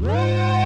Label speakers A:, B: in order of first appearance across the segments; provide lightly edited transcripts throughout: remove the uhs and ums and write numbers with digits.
A: Yeah,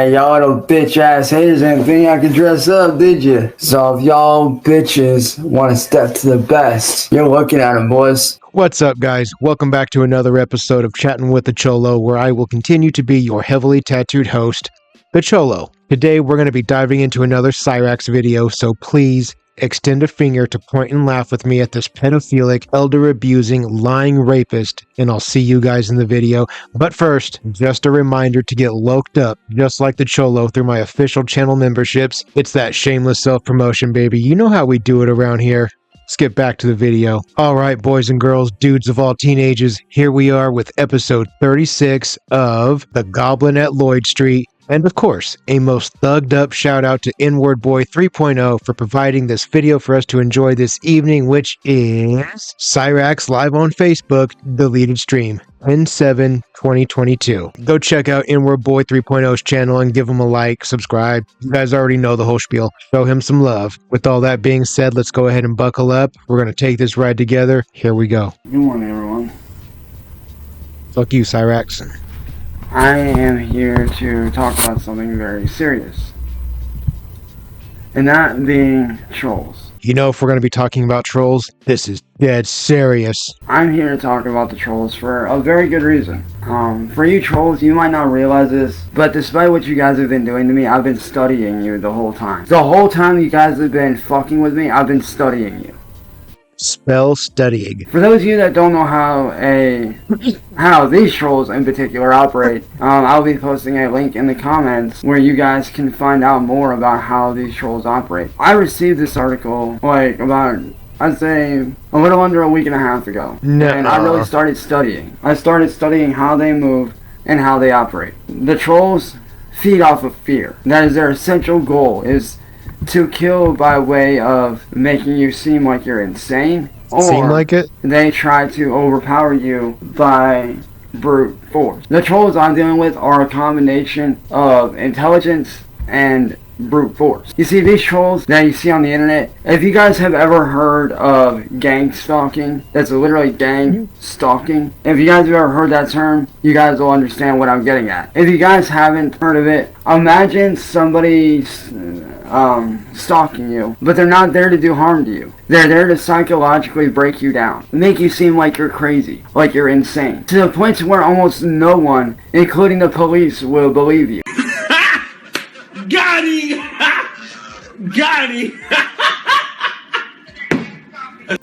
A: y'all little bitch ass haters didn't think I could dress up, did you? So if y'all bitches want to step to the best, you're looking at them, boys.
B: What's up, guys? Welcome back to another episode of Chatting with the Cholo, where I will continue to be your heavily tattooed host, the Cholo. Today, we're going to be diving into another Cyraxx video, so please extend a finger to point and laugh with me at this pedophilic, elder-abusing, lying rapist, and I'll see you guys in the video. But first, just a reminder to get loked up, just like the Cholo, through my official channel memberships. It's that shameless self-promotion, baby. You know how we do it around here. Let's get back to the video. Alright, boys and girls, dudes of all teenagers, here we are with episode 36 of The Goblin at Lloyd Street. And of course, a most thugged up shout out to N-Word Boi3.0 for providing this video for us to enjoy this evening, which is Cyraxx live on Facebook, deleted stream, 10/7/2022. Go check out N-Word Boi3.0's channel and give him a like, subscribe. You guys already know the whole spiel. Show him some love. With all that being said, let's go ahead and buckle up. We're going to take this ride together. Here we go.
A: Good morning, everyone.
B: Fuck you, Cyraxx.
A: I am here to talk about something very serious, and that being trolls.
B: You know, if we're going to be talking about trolls, this is dead serious.
A: I'm here to talk about the trolls for a very good reason. For you trolls, you might not realize this, but despite what you guys have been doing to me, I've been studying you the whole time. The whole time you guys have been fucking with me, I've been studying you.
B: Spell studying.
A: For those of you that don't know how these trolls in particular operate, I'll be posting a link in the comments where you guys can find out more about how these trolls operate. I received this article like about, I'd say, a little under a week and a half ago.
B: No.
A: And I really started studying. I started studying how they move and how they operate. The trolls feed off of fear. That is their essential goal, is to kill by way of making you seem like you're insane, or
B: seem like it?
A: They try to overpower you by brute force. The trolls I'm dealing with are a combination of intelligence and brute force. You see, these trolls that you see on the internet, if you guys have ever heard of gang stalking, that's literally gang stalking. If you guys have ever heard that term, you guys will understand what I'm getting at. If you guys haven't heard of it, imagine somebody stalking you, but they're not there to do harm to you. They're there to psychologically break you down, make you seem like you're crazy, like you're insane, to the point where almost no one, including the police, will believe you.
C: Got him! Got him!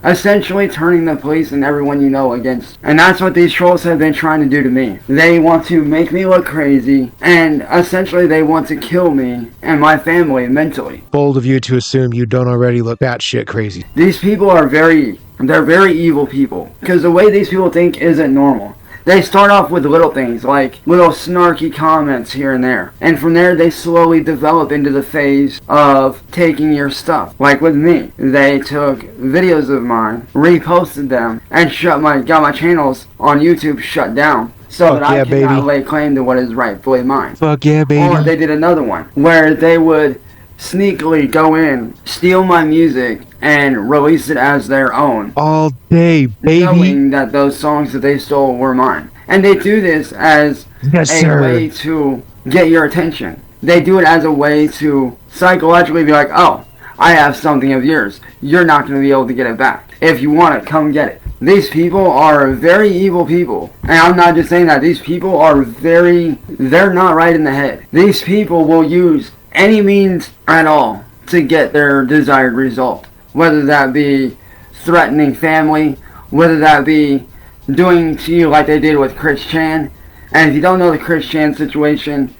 A: Essentially turning the police and everyone you know against. And that's what these trolls have been trying to do to me. They want to make me look crazy, and essentially they want to kill me and my family mentally.
B: Bold of you to assume you don't already look batshit crazy.
A: These people are they're very evil people, because the way these people think isn't normal. They start off with little things, like little snarky comments here and there. And from there, they slowly develop into the phase of taking your stuff. Like with me, they took videos of mine, reposted them, and got my channels on YouTube shut down, so that I cannot lay claim to what is rightfully mine.
B: Fuck yeah, baby.
A: Or they did another one, where they would sneakily go in, steal my music, and release it as their own.
B: All day, baby.
A: Knowing that those songs that they stole were mine. And they do this as a way to get your attention. They do it as a way to psychologically be like, oh, I have something of yours. You're not going to be able to get it back. If you want it, come get it. These people are very evil people. And I'm not just saying that. These people are they're not right in the head. These people will use any means at all to get their desired result. Whether that be threatening family, whether that be doing to you like they did with Chris Chan. And if you don't know the Chris Chan situation,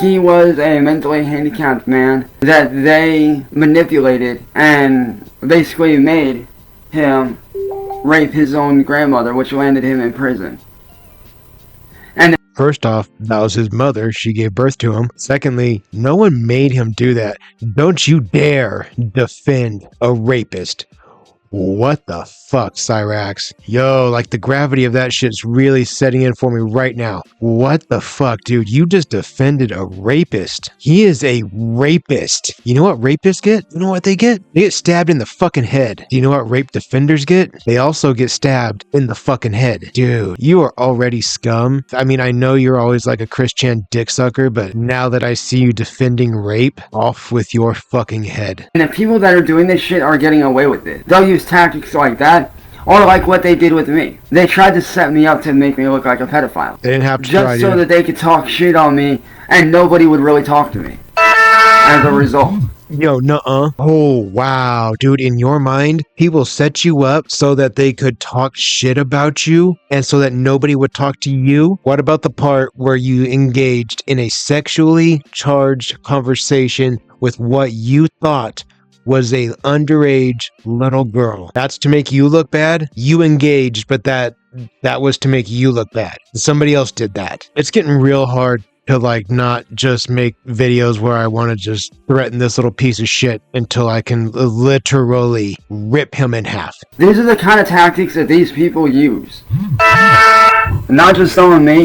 A: he was a mentally handicapped man that they manipulated and basically made him rape his own grandmother, which landed him in prison. And
B: first off, that was his mother. She gave birth to him. Secondly, no one made him do that. Don't you dare defend a rapist. What the fuck, Cyraxx? Yo, like the gravity of that shit's really setting in for me right now. What the fuck, dude? You just defended a rapist. He is a rapist. You know what rapists get? You know what they get? They get stabbed in the fucking head. Do you know what rape defenders get? They also get stabbed in the fucking head. Dude, you are already scum. I mean, I know you're always like a Christian dick sucker, but now that I see you defending rape, off with your fucking head.
A: And the people that are doing this shit are getting away with it. They'll use tactics like that, or like what they did with me. They tried to set me up to make me look like a pedophile.
B: They didn't have to
A: just
B: try,
A: so that they could talk shit on me, and nobody would really talk to me. As a result.
B: Yo, nuh-uh. Oh, wow. Dude, in your mind, people set you up so that they could talk shit about you and so that nobody would talk to you? What about the part where you engaged in a sexually charged conversation with what you thought was a underage little girl? That's to make you look bad? You engaged, but that was to make you look bad. Somebody else did that. It's getting real hard to like not just make videos where I want to just threaten this little piece of shit until I can literally rip him in half.
A: These are the kind of tactics that these people use. Not just on me,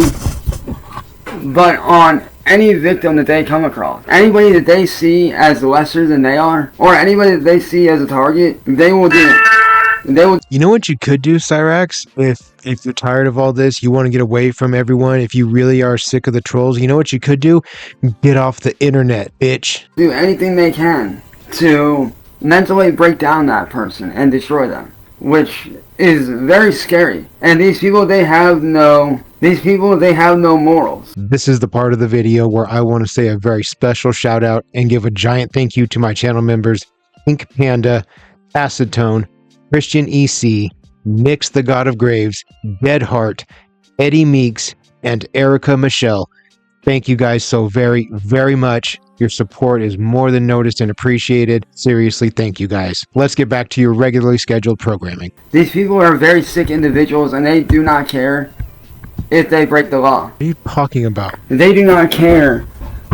A: but on any victim that they come across. Anybody that they see as lesser than they are, or anybody that they see as a target, they will do it.
B: You know what you could do, Cyraxx? If you're tired of all this, you want to get away from everyone, if you really are sick of the trolls, you know what you could do? Get off the internet, bitch.
A: Do anything they can to mentally break down that person and destroy them, which is very scary. And these people, they have no morals.
B: This is the part of the video where I want to say a very special shout out and give a giant thank you to my channel members, Pink Panda, Acetone, Christian EC, Nix the God of Graves, Deadheart, Eddie Meeks, and Erica Michelle. Thank you guys so very, very much. Your support is more than noticed and appreciated. Seriously, thank you guys. Let's get back to your regularly scheduled programming.
A: These people are very sick individuals and they do not care if they break the law.
B: What are you talking about?
A: They do not care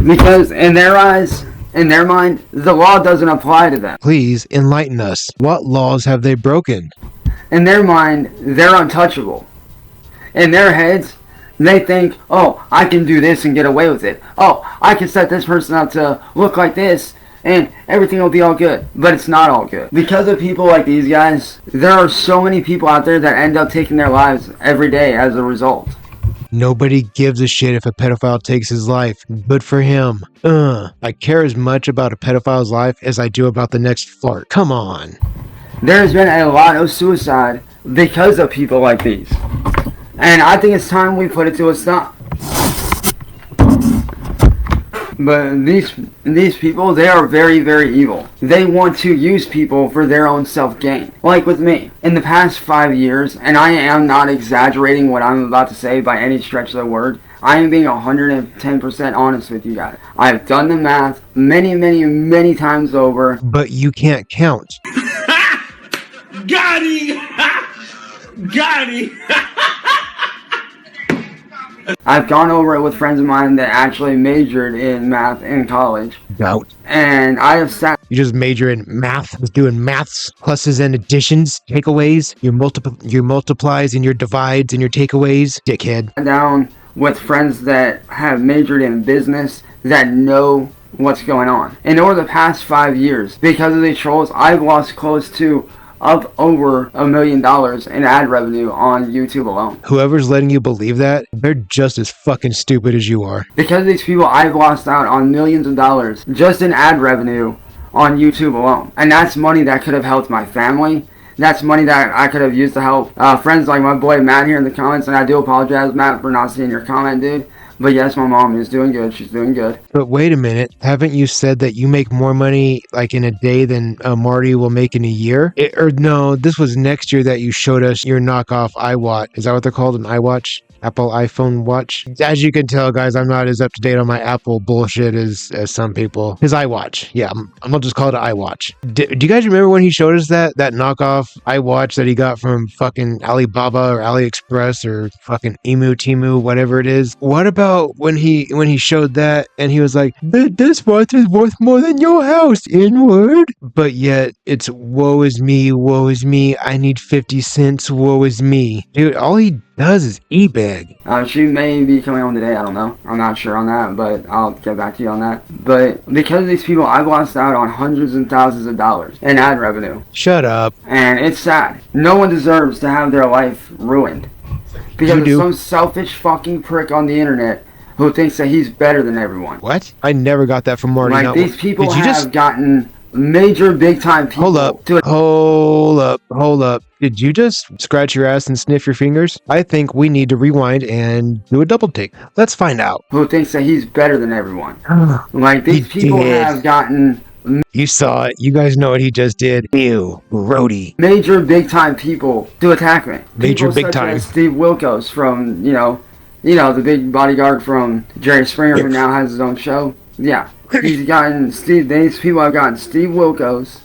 A: because in their eyes, in their mind, the law doesn't apply to them.
B: Please enlighten us. What laws have they broken?
A: In their mind, they're untouchable. In their heads, they think, oh, I can do this and get away with it. Oh, I can set this person up to look like this and everything will be all good. But it's not all good. Because of people like these guys, there are so many people out there that end up taking their lives every day as a result.
B: Nobody gives a shit if a pedophile takes his life. Good for him. I care as much about a pedophile's life as I do about the next fart. Come on.
A: There's been a lot of suicide because of people like these. And I think it's time we put it to a stop. But these people, they are very, very evil. They want to use people for their own self-gain. Like with me. In the past 5 years, and I am not exaggerating what I'm about to say by any stretch of the word, I am being 110% honest with you guys. I've done the math many, many, many times over.
B: But you can't count.
C: Got him! Got him!
A: I've gone over it with friends of mine that actually majored in math in college.
B: Doubt.
A: And I have sat...
B: You just major in math, was doing maths, pluses and additions, takeaways, your multiplies and your divides and your takeaways, dickhead.
A: Down with friends that have majored in business that know what's going on. And over the past 5 years, because of these trolls, I've lost close to up over $1 million in ad revenue on YouTube alone.
B: Whoever's letting you believe that, they're just as fucking stupid as you are.
A: Because of these people, I've lost out on millions of dollars just in ad revenue on YouTube alone. And that's money that could have helped my family. That's money that I could have used to help friends like my boy Matt here in the comments. And I do apologize, Matt, for not seeing your comment, dude. But yes, my mom is doing good. She's doing good.
B: But wait a minute. Haven't you said that you make more money like in a day than Marty will make in a year? Or no, this was next year that you showed us your knockoff iWatch. Is that what they're called? An iWatch? Apple iPhone watch. As you can tell, guys, I'm not as up to date on my Apple bullshit as some people. His iWatch. Yeah, I'm gonna just call it an iWatch. Do you guys remember when he showed us that knockoff iWatch that he got from fucking Alibaba or AliExpress or fucking Temu, whatever it is? What about when he showed that and he was like, this watch is worth more than your house, N-Word? But yet it's woe is me, I need 50 cents, woe is me. Dude, all he does is e-beg.
A: She may be coming on today, I don't know. I'm not sure on that, but I'll get back to you on that. But because of these people, I've lost out on hundreds and thousands of dollars in ad revenue.
B: Shut up.
A: And it's sad. No one deserves to have their life ruined. Because of some selfish fucking prick on the internet who thinks that he's better than everyone.
B: What? I never got that from Marty.
A: Like, these people have gotten major big-time people.
B: Hold up. Did you just scratch your ass and sniff your fingers? I think we need to rewind and do a double take. Let's find out.
A: Who thinks that he's better than everyone. Like, these people have gotten...
B: You saw it. You guys know what he just did. Ew. Grody.
A: Major big-time people to attack me.
B: Major big-time.
A: Steve Wilkos from, you know, the big bodyguard from Jerry Springer who now has his own show. Yeah. These people have gotten Steve Wilkos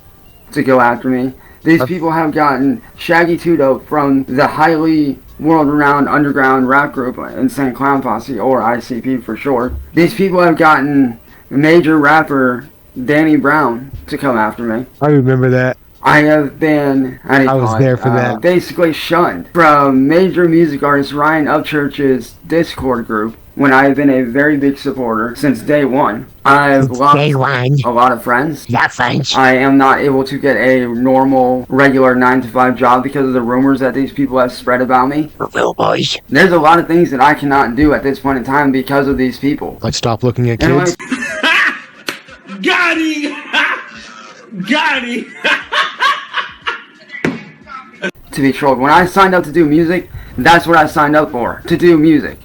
A: to go after me. These people have gotten Shaggy Tudo from the highly world-renowned underground rap group Insane Clown Posse, or ICP for short. These people have gotten major rapper Danny Brown to come after me.
B: I remember that.
A: I have been,
B: I was there for that.
A: Basically shunned from major music artist Ryan Upchurch's Discord group when I have been a very big supporter since day one. I've lost a lot of friends.
D: Yeah, friends.
A: I am not able to get a normal, regular 9-to-5 job because of the rumors that these people have spread about me.
D: Little boys.
A: There's a lot of things that I cannot do at this point in time because of these people.
B: Like stop looking at kids.
C: Got him! Got him!
A: To be trolled. When I signed up to do music, that's what I signed up for. To do music.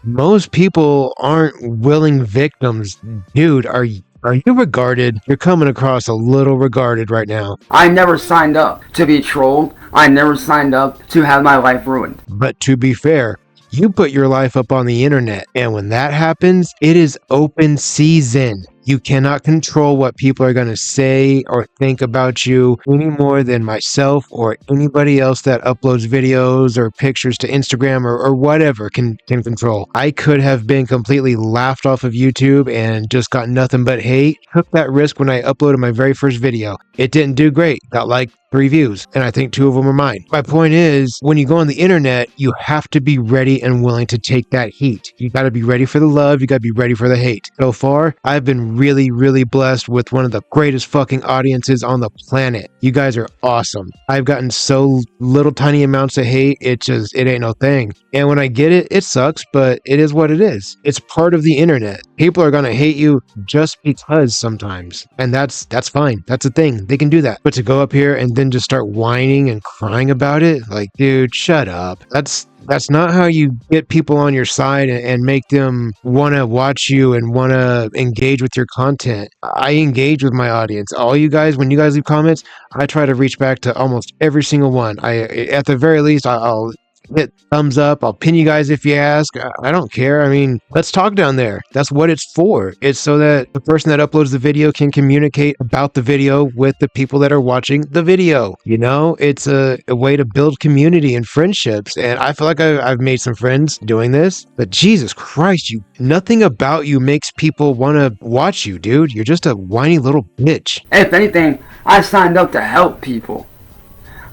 B: Most people aren't willing victims. Dude, are you regarded? You're coming across a little regarded right now.
A: I never signed up to be trolled. I never signed up to have my life ruined.
B: But to be fair, you put your life up on the internet, and when that happens, it is open season. You cannot control what people are going to say or think about you any more than myself or anybody else that uploads videos or pictures to Instagram or whatever can control. I could have been completely laughed off of YouTube and just got nothing but hate. Took that risk when I uploaded my very first video. It didn't do great. Got like 3 views, and I think 2 of them are mine. My point is, when you go on the internet, you have to be ready and willing to take that heat. You got to be ready for the love. You got to be ready for the hate. So far, I've been really blessed with one of the greatest fucking audiences on the planet. You guys are awesome. I've gotten so little tiny amounts of hate, it ain't no thing. And when I get it, it sucks, but it is what it is. It's part of the internet. People are gonna hate you just because sometimes. And that's fine. That's a thing. They can do that. But to go up here and then just start whining and crying about it, like, dude, shut up. That's not how you get people on your side and make them want to watch you and want to engage with your content. I engage with my audience. All you guys, when you guys leave comments, I try to reach back to almost every single one. At the very least, I'll hit thumbs up. I'll pin you guys if you ask. I don't care. I mean, let's talk down there. That's what it's for. It's so that the person that uploads the video can communicate about the video with the people that are watching the video. You know, it's a way to build community and friendships. And I feel like I've made some friends doing this. But Jesus Christ, nothing about you makes people want to watch you, dude. You're just a whiny little bitch.
A: If anything, I signed up to help people.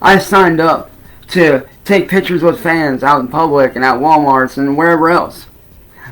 A: I signed up to take pictures with fans out in public and at Walmarts and wherever else.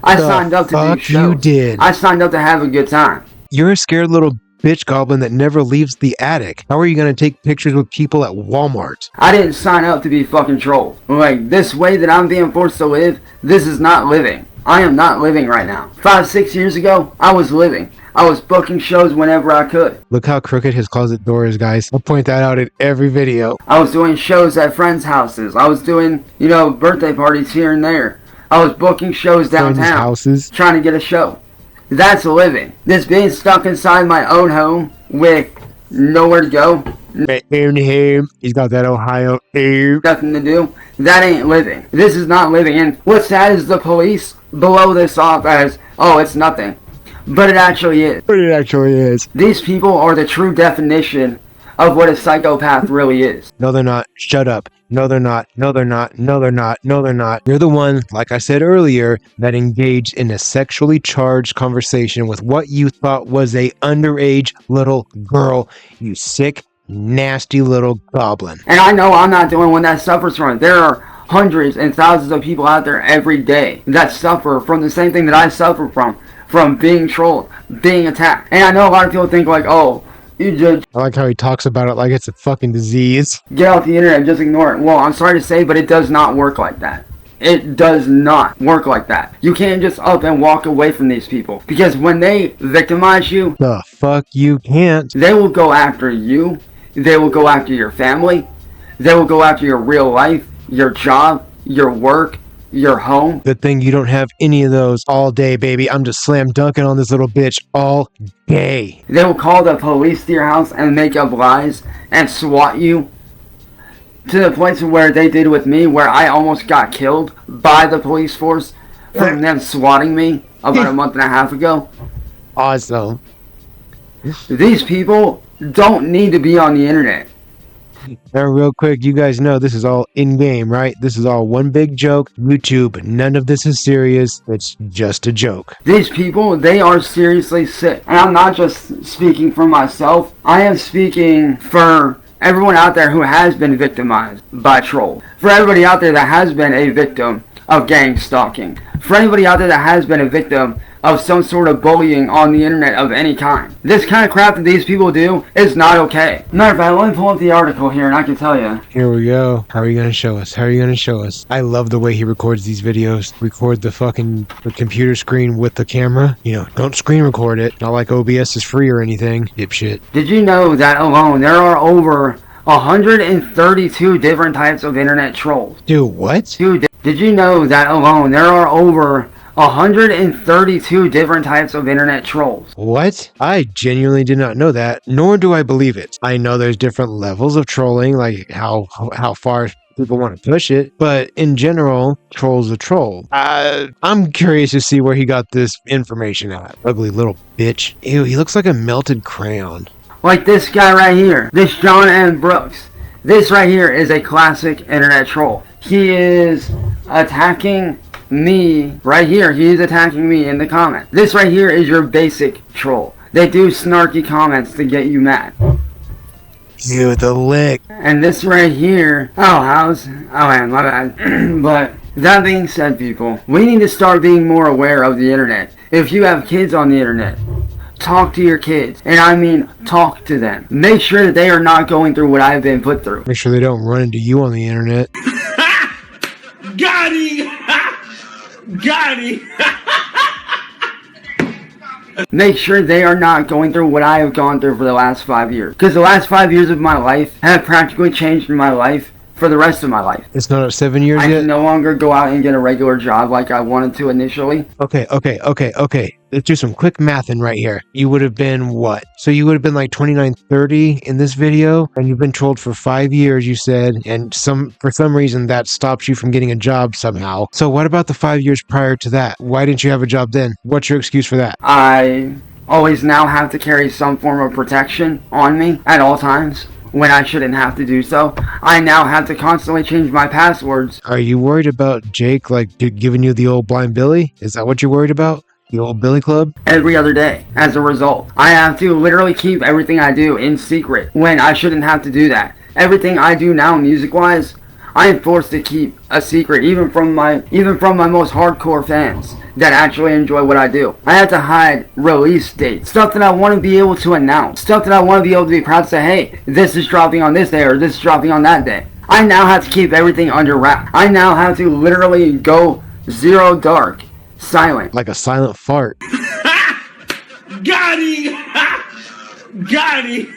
A: I signed up to do shows.
B: You did.
A: I signed up to have a good time.
B: You're a scared little bitch goblin that never leaves the attic. How are you going to take pictures with people at Walmart?
A: I didn't sign up to be fucking trolled. Like, this way that I'm being forced to live, this is not living. I am not living right now. 5-6 years ago, I was living. I was booking shows whenever I could.
B: Look how crooked his closet door is, guys. I'll point that out in every video.
A: I was doing shows at friends' houses. I was doing, birthday parties here and there. I was booking shows downtown.
B: Friends' houses.
A: Trying to get a show. That's living. This being stuck inside my own home with nowhere to go,
B: He's got that Ohio air.
A: Nothing to do. That ain't living. This is not living. And what's sad is the police blow this off as, oh, it's nothing. But it actually is. These people are the true definition of what a psychopath really is.
B: No, they're not. Shut up. No, they're not. No, they're not. No, they're not. No, they're not. You're the one, like I said earlier, that engaged in a sexually charged conversation with what you thought was a underage little girl. You sick, nasty little goblin.
A: And I know I'm not the only one that suffers from it. There are hundreds and thousands of people out there every day that suffer from the same thing that I suffer from being trolled, being attacked. And I know a lot of people think like, oh, you just...
B: I like how he talks about it like it's a fucking disease.
A: Get off the internet and just ignore it. Well, I'm sorry to say, but it does not work like that. It does not work like that. You can't just up and walk away from these people. Because when they victimize you...
B: The fuck you can't.
A: They will go after you. They will go after your family. They will go after your real life, your job, your work, your home.
B: Good thing you don't have any of those all day, baby. I'm just slam dunking on this little bitch all day.
A: They will call the police to your house and make up lies and swat you to the point where they did with me, where I almost got killed by the police force from them swatting me about a month and a half ago.
B: Awesome.
A: These people don't need to be on the internet.
B: Now, real quick, you guys know this is all in-game, right? This is all one big joke. YouTube, none of this is serious. It's just a joke.
A: These people, they are seriously sick. And I'm not just speaking for myself. I am speaking for everyone out there who has been victimized by trolls. For everybody out there that has been a victim of gang stalking. For anybody out there that has been a victim of some sort of bullying on the internet of any kind. This kind of crap that these people do is not okay. Matter of fact, let me pull up the article here and I can tell you.
B: Here we go. How are you going to show us? How are you going to show us? I love the way he records these videos. Record the computer screen with the camera. You know, don't screen record it. Not like OBS is free or anything. Dipshit.
A: Did you know that alone there are over 132 different types of internet trolls?
B: Dude, what?
A: Dude, did you know that alone there are over 132 different types of internet trolls?
B: What? I genuinely did not know that, nor do I believe it. I know there's different levels of trolling, like how far people want to push it, but in general, troll's a troll. I'm curious to see where he got this information at. Ugly little bitch. Ew, he looks like a melted crayon.
A: Like this guy right here, this John M. Brooks. This right here is a classic internet troll. He is attacking me right here. He is attacking me in the comments. This right here is your basic troll. They do snarky comments to get you mad.
B: Ew, the lick.
A: And this right here, oh man, my bad. But that being said, people, we need to start being more aware of the internet. If you have kids on the internet, talk to your kids. And I mean, talk to them. Make sure that they are not going through what I've been put through.
B: Make sure they don't run into you on the internet.
C: Got him! Got him!
A: Make sure they are not going through what I have gone through for the last 5 years. Because the last 5 years of my life have practically changed my life for the rest of my life.
B: It's not up 7 years
A: yet?
B: I
A: can no longer go out and get a regular job like I wanted to initially.
B: Okay. Let's do some quick mathing right here. You would have been what? So you would have been like 29, 30 in this video, and you've been trolled for 5 years, you said, and for some reason that stops you from getting a job somehow. So what about the 5 years prior to that? Why didn't you have a job then? What's your excuse for that?
A: I always now have to carry some form of protection on me at all times, when I shouldn't have to do so. I now have to constantly change my passwords.
B: Are you worried about Jake, like, giving you the old blind Billy? Is that what you're worried about? The old Billy Club?
A: Every other day, as a result. I have to literally keep everything I do in secret, when I shouldn't have to do that. Everything I do now, music-wise, I am forced to keep a secret, even from my most hardcore fans that actually enjoy what I do. I have to hide release dates, stuff that I want to be able to announce, stuff that I want to be able to be proud to say, hey, this is dropping on this day or this is dropping on that day. I now have to keep everything under wrap. I now have to literally go zero dark, silent.
B: Like a silent fart.
C: Got him! Got him!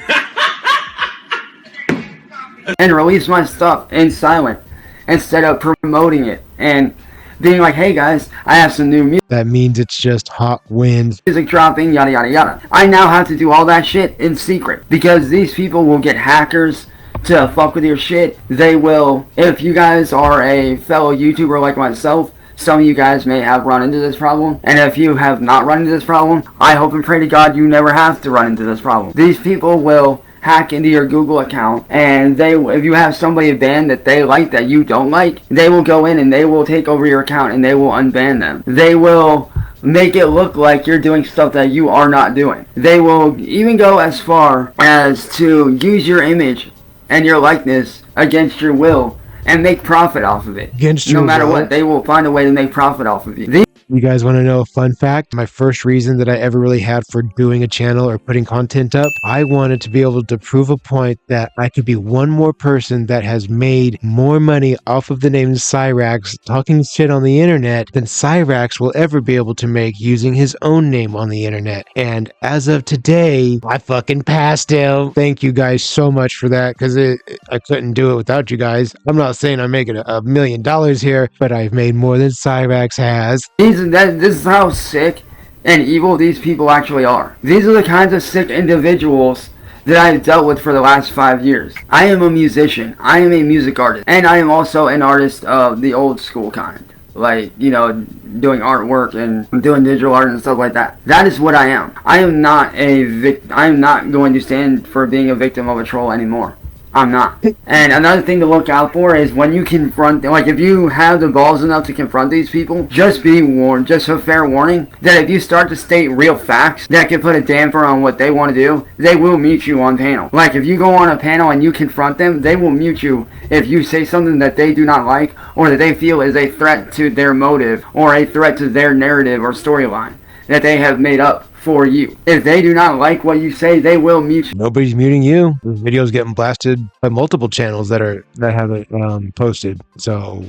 A: And release my stuff in silent instead of promoting it and being like, hey guys, I have some new
B: That means it's just hot wind.
A: music dropping, yada yada yada. I now have to do all that shit in secret because these people will get hackers to fuck with your shit. They will, if you guys are a fellow YouTuber like myself, some of you guys may have run into this problem, and if you have not run into this problem, I hope and pray to God you never have to run into this problem. These people will hack into your Google account, and if you have somebody banned that they like that you don't like, they will go in and they will take over your account and they will unban them. They will make it look like you're doing stuff that you are not doing. They will even go as far as to use your image and your likeness against your will and make profit off of it.
B: Against your
A: no matter
B: will?
A: what, they will find a way to make profit off of you.
B: You guys want to know a fun fact? My first reason that I ever really had for doing a channel or putting content up, I wanted to be able to prove a point that I could be one more person that has made more money off of the name Cyraxx talking shit on the internet than Cyraxx will ever be able to make using his own name on the internet. And as of today, I fucking passed him. Thank you guys so much for that, because I couldn't do it without you guys. I'm not saying I'm making $1 million here, but I've made more than Cyraxx has.
A: This is how sick and evil these people actually are. These are the kinds of sick individuals that I've dealt with for the last 5 years. I am a musician. I am a music artist. And I am also an artist of the old school kind. Like, you know, doing artwork and doing digital art and stuff like that. That is what I am. I am not I am not going to stand for being a victim of a troll anymore. I'm not. And another thing to look out for is when you confront, like if you have the balls enough to confront these people, just be warned, just a fair warning, that if you start to state real facts that can put a damper on what they want to do, they will mute you on panel. Like if you go on a panel and you confront them, they will mute you if you say something that they do not like or that they feel is a threat to their motive or a threat to their narrative or storyline that they have made up for you. If they do not like what you say, they will mute you.
B: Nobody's muting you. The video's getting blasted by multiple channels that have it posted. So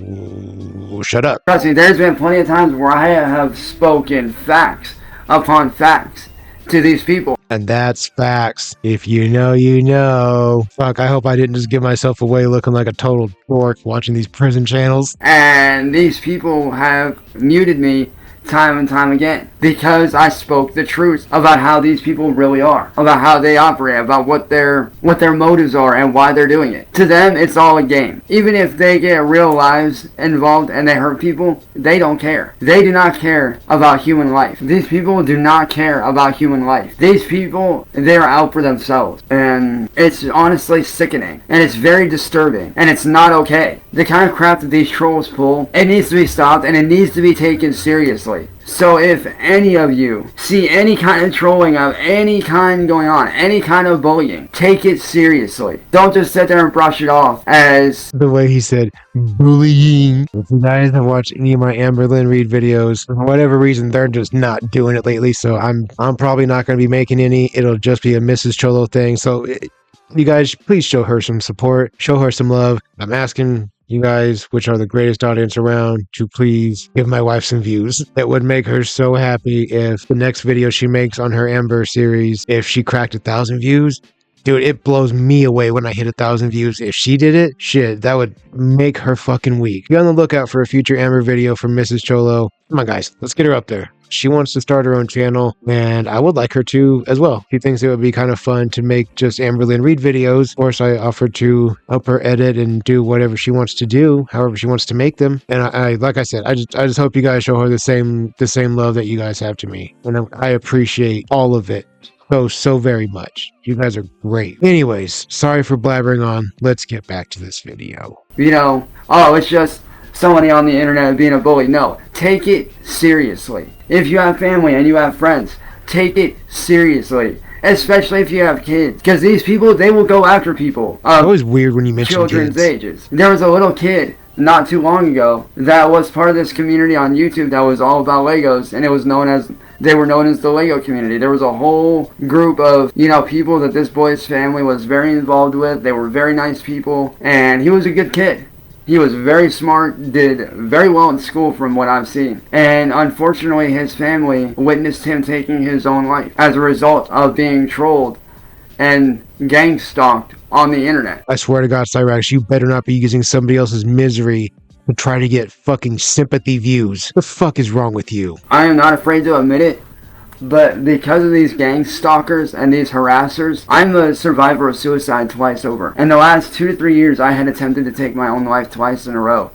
B: shut up.
A: Trust me, there's been plenty of times where I have spoken facts upon facts to these people.
B: And that's facts. If you know, you know. Fuck, I hope I didn't just give myself away looking like a total dork watching these prison channels.
A: And these people have muted me time and time again because I spoke the truth about how these people really are, about how they operate, about what their motives are and why they're doing it. To them, it's all a game. Even if they get real lives involved and they hurt people, they don't care. They do not care about human life. These people do not care about human life. These people, they're out for themselves. And it's honestly sickening. And it's very disturbing. And it's not okay. The kind of crap that these trolls pull, it needs to be stopped and it needs to be taken seriously. So if any of you see any kind of trolling of any kind going on, any kind of bullying, take it seriously. Don't just sit there and brush it off as
B: the way he said bullying. If you guys have watched any of my Amber Lynn Reed videos, for whatever reason, they're just not doing it lately. So I'm probably not going to be making any. It'll just be a Mrs. Cholo thing. So you guys, please show her some support. Show her some love. I'm asking you guys, which are the greatest audience around, to please give my wife some views. It would make her so happy if the next video she makes on her Amber series, if she cracked 1,000 views. Dude, it blows me away when I hit 1,000 views. If she did it, shit, that would make her fucking week. Be on the lookout for a future Amber video from Mrs. Cholo. Come on, guys, let's get her up there. She wants to start her own channel, and I would like her to as well. She thinks it would be kind of fun to make just Amber Lynn Reed videos. Of course, I offered to help her edit and do whatever she wants to do, however she wants to make them. And I like I said, I just hope you guys show her the same love that you guys have to me. And I appreciate all of it so very much. You guys are great. Anyways, sorry for blabbering on. Let's get back to this video.
A: You know, oh, it's just somebody on the internet being a bully. No, take it seriously. If you have family and you have friends, take it seriously. Especially if you have kids. Because these people, they will go after people.
B: It's always weird when you mention
A: children's
B: kids.
A: ages. There was a little kid not too long ago that was part of this community on YouTube that was all about Legos, and it was they were known as the Lego community. There was a whole group of, you know, people that this boy's family was very involved with. They were very nice people, and he was a good kid. He was very smart, did very well in school from what I've seen. And unfortunately, his family witnessed him taking his own life as a result of being trolled and gang stalked on the internet.
B: I swear to God, Cyraxx, you better not be using somebody else's misery to try to get fucking sympathy views. The fuck is wrong with you?
A: I am not afraid to admit it, but because of these gang stalkers and these harassers, I'm a survivor of suicide twice over. In the last 2 to 3 years, I had attempted to take my own life twice in a row.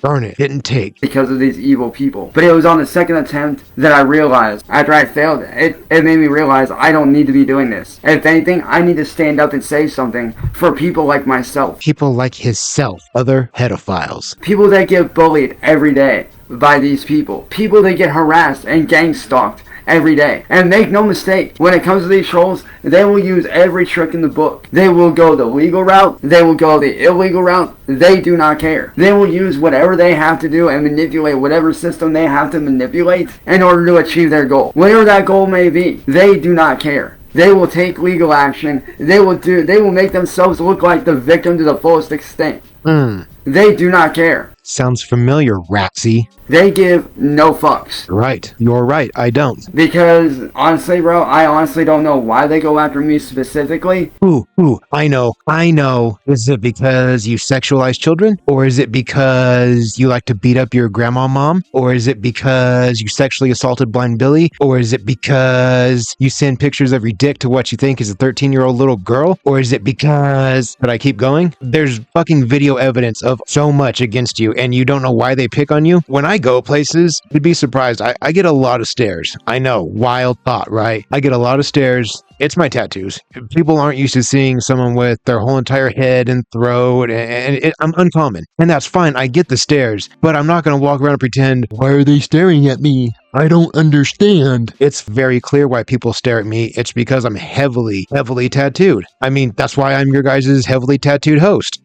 B: Darn it, didn't take.
A: Because of these evil people. But it was on the second attempt that I realized, after I failed, it made me realize I don't need to be doing this. If anything, I need to stand up and say something for people like myself.
B: People like himself, other pedophiles.
A: People that get bullied every day by these people. People that get harassed and gang stalked every day. And make no mistake, when it comes to these trolls, they will use every trick in the book. They will go the legal route, they will go the illegal route, they do not care. They will use whatever they have to do and manipulate whatever system they have to manipulate in order to achieve their goal. Whatever that goal may be, they do not care. They will take legal action. They will make themselves look like the victim to the fullest extent. They do not care.
B: Sounds familiar, Raxy.
A: They give no fucks.
B: Right. You're right. I don't.
A: Because, honestly, bro, I honestly don't know why they go after me specifically.
B: Ooh, I know. Is it because you sexualize children? Or is it because you like to beat up your grandma mom? Or is it because you sexually assaulted Blind Billy? Or is it because you send pictures of your dick to what you think is a 13-year-old little girl? Or is it because... But I keep going? There's fucking video evidence of so much against you, and you don't know why they pick on you? When I go places, you'd be surprised. I get a lot of stares. I know, wild thought, right? I get a lot of stares. It's my tattoos. People aren't used to seeing someone with their whole entire head and throat, and I'm uncommon. And that's fine, I get the stares, but I'm not going to walk around and pretend, why are they staring at me? I don't understand. It's very clear why people stare at me. It's because I'm heavily tattooed. I mean, that's why I'm your guys' heavily tattooed host.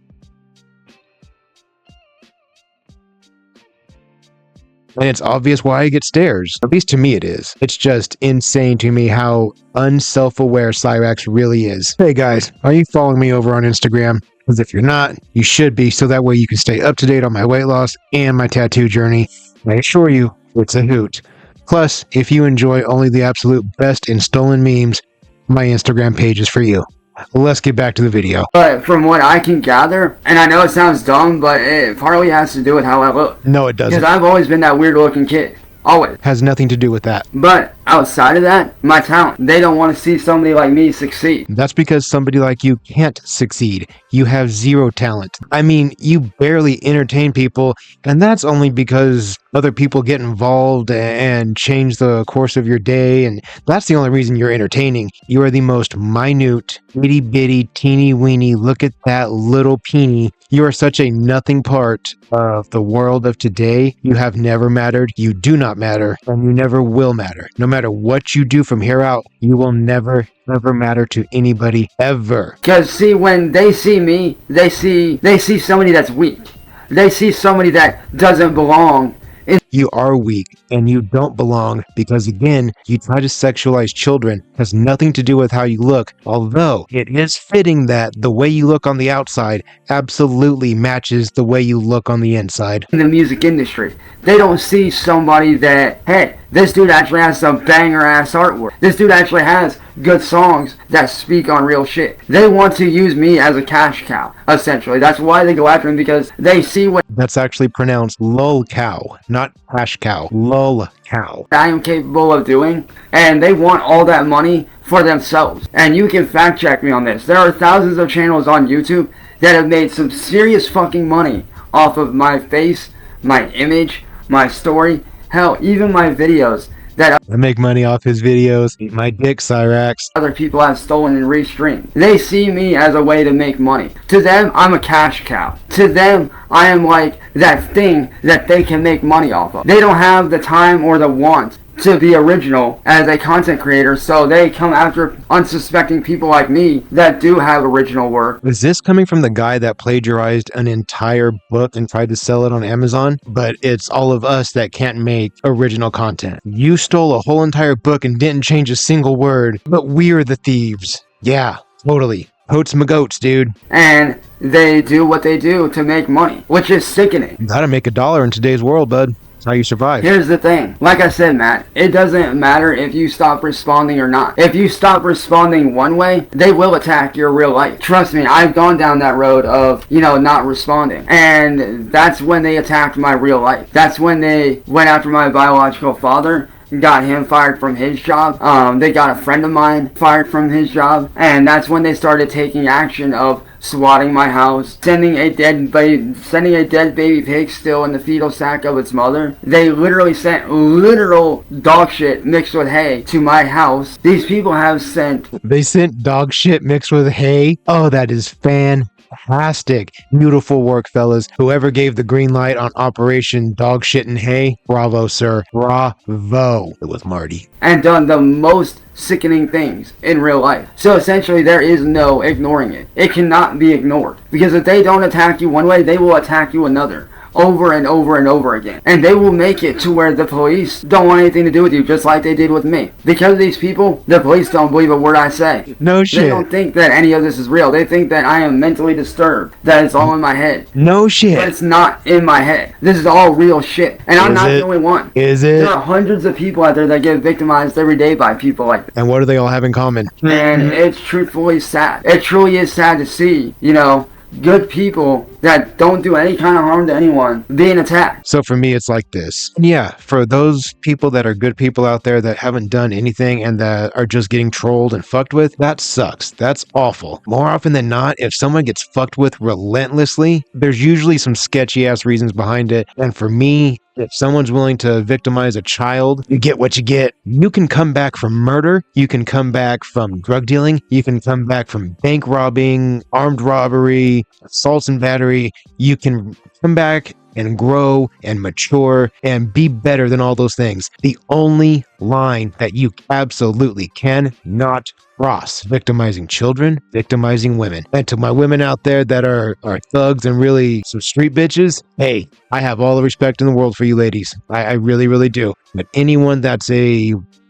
B: And it's obvious why I get stares. At least to me it is. It's just insane to me how unself-aware Cyraxx really is. Hey guys, are you following me over on Instagram? Because if you're not, you should be, so that way you can stay up to date on my weight loss and my tattoo journey. I assure you, it's a hoot. Plus, if you enjoy only the absolute best in stolen memes, my Instagram page is for you. Let's get back to the video.
A: But from what I can gather, and I know it sounds dumb, but it partly has to do with how I look.
B: No, it doesn't.
A: Because I've always been that weird looking kid. Always.
B: Has nothing to do with that.
A: But outside of that, my talent. They don't want to see somebody like me succeed.
B: That's because somebody like you can't succeed. You have zero talent. I mean, you barely entertain people, and that's only because other people get involved and change the course of your day, and that's the only reason you're entertaining. You are the most minute, itty-bitty, teeny-weeny, look at that little peeny. You are such a nothing part of the world of today. You have never mattered, you do not matter, and you never will matter. No matter what you do from here out, you will never matter to anybody ever.
A: Because see, when they see me, they see somebody that's weak. They see somebody that doesn't belong.
B: You are weak and you don't belong because, again, you try to sexualize children. It has nothing to do with how you look, although it is fitting that the way you look on the outside absolutely matches the way you look on the inside.
A: In the music industry, they don't see somebody that, hey, this dude actually has some banger-ass artwork. This dude actually has good songs that speak on real shit. They want to use me as a cash cow, essentially. That's why they go after him, because they see what...
B: That's actually pronounced lol cow, not cash cow. Lol cow.
A: I am capable of doing, and they want all that money for themselves. And you can fact check me on this. There are thousands of channels on YouTube that have made some serious fucking money off of my face, my image, my story, hell, even my videos that
B: I make money off his videos. Eat my dick, Cyraxx.
A: Other people have stolen and restreamed. They see me as a way to make money. To them, I'm a cash cow. To them, I am like that thing that they can make money off of. They don't have the time or the want to be original as a content creator, so they come after unsuspecting people like me that do have original work.
B: Is this coming from the guy that plagiarized an entire book and tried to sell it on Amazon? But it's all of us that can't make original content. You stole a whole entire book and didn't change a single word, but we're the thieves. Yeah, totally. Totes my goats, dude.
A: And they do what they do to make money, which is sickening.
B: Gotta make $1 in today's world, bud. That's how you survive.
A: Here's the thing. Like I said, Matt, it doesn't matter if you stop responding or not. If you stop responding one way, they will attack your real life. Trust me, I've gone down that road of, not responding. And that's when they attacked my real life. That's when they went after my biological father, got him fired from his job. They got a friend of mine fired from his job. And that's when they started taking action of swatting my house, sending a dead baby pig still in the fetal sack of its mother. They literally sent literal dog shit mixed with hay to my house. These people have sent...
B: They sent dog shit mixed with hay? Oh, that is fantastic. Beautiful work, fellas. Whoever gave the green light on Operation Dog Shit and Hay, bravo, sir. Bravo. It was Marty.
A: And done the most sickening things in real life. So essentially there is no ignoring it. It cannot be ignored. Because if they don't attack you one way, they will attack you another. Over and over and over again. And they will make it to where the police don't want anything to do with you, just like they did with me. Because of these people, the police don't believe a word I say.
B: No shit.
A: They don't think that any of this is real. They think that I am mentally disturbed. That it's all in my head.
B: No shit.
A: But it's not in my head. This is all real shit. And I'm not the only one.
B: Is it?
A: There are hundreds of people out there that get victimized every day by people like this.
B: And what do they all have in common?
A: And it's truthfully sad. It truly is sad to see, good people that don't do any kind of harm to anyone being attacked.
B: So for me, it's like this. Yeah, for those people that are good people out there that haven't done anything and that are just getting trolled and fucked with, that sucks. That's awful. More often than not, if someone gets fucked with relentlessly, there's usually some sketchy ass reasons behind it. And for me, if someone's willing to victimize a child, you get what you get. You can come back from murder. You can come back from drug dealing. You can come back from bank robbing, armed robbery, assaults and battery. You can come back and grow and mature and be better than all those things. The only line that you absolutely cannot cross: victimizing children, victimizing women. And to my women out there that are thugs and really some street bitches, hey, I have all the respect in the world for you ladies. I really, really do. But anyone that's